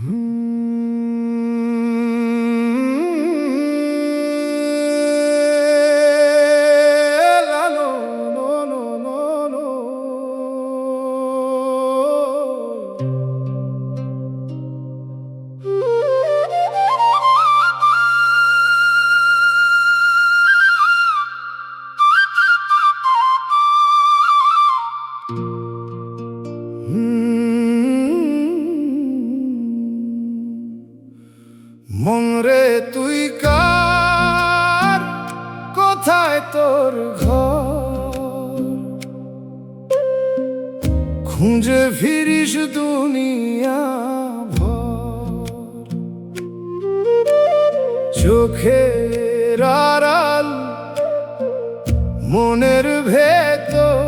La, no, no, no, no, no. মন রে তুই কার, কোথায় তোর ঘর? খুঁজে ফিরিস দুনিয়া ভর, চোখের আড়াল মনের ভেতর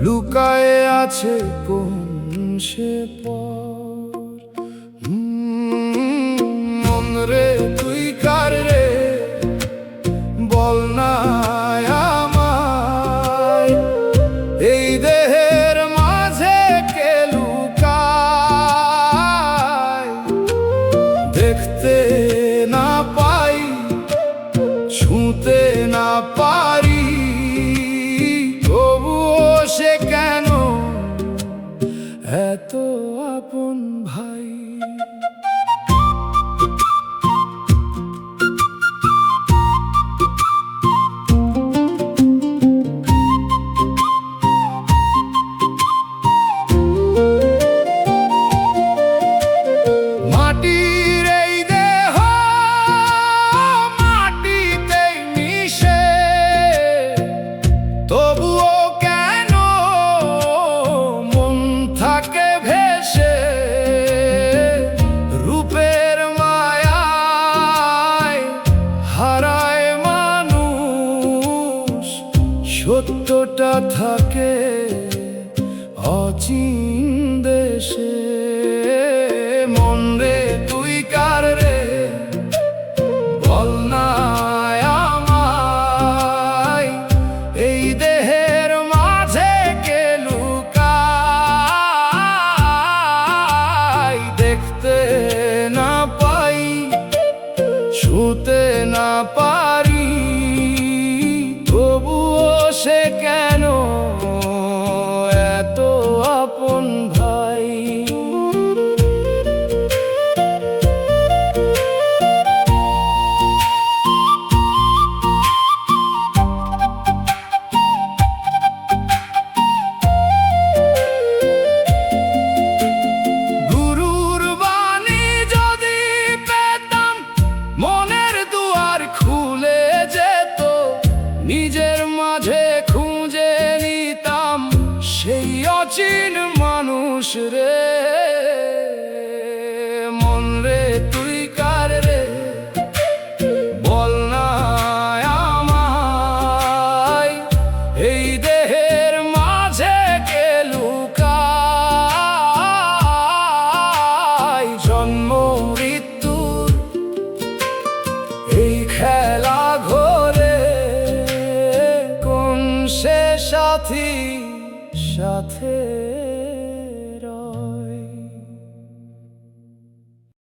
লুকায়ে আছে কোন সে পর। মন রে তুই কার রে, বল না আমায়, এই দেহের মাঝে কে লুকায়? দেখতে না পাই, ছুঁতে না পারি, তবুও সে কেন এত আপন ভাই? মাটির এই দেহ মাটিতেই মিশে, তবুও কেন মন থাকে ভেসে? রূপের মায়ায় হারায় মানুষ, সত্যটা থাকে অচিন দেশে। মন রে তুই কার রে, বল না আমায়, এই দেহের মাঝে কে লুকায়? দেখতে না পাই, ছুঁতে না পারি, তবুও সে কেন এত আপন ভাই? গুরুর বাণী যদি পেতাম, মনের দুয়ার খুলে যেত, নিজের মাঝে খুঁজে নিতাম সেই অচিন মানুষ রে। মন রে তুই কার রে, বল না আমায়, এই দেহের মাঝে কে লুকায়? জন্ম মৃত্যুর এই খেলা ঘরে কোন সে সাথী সাথে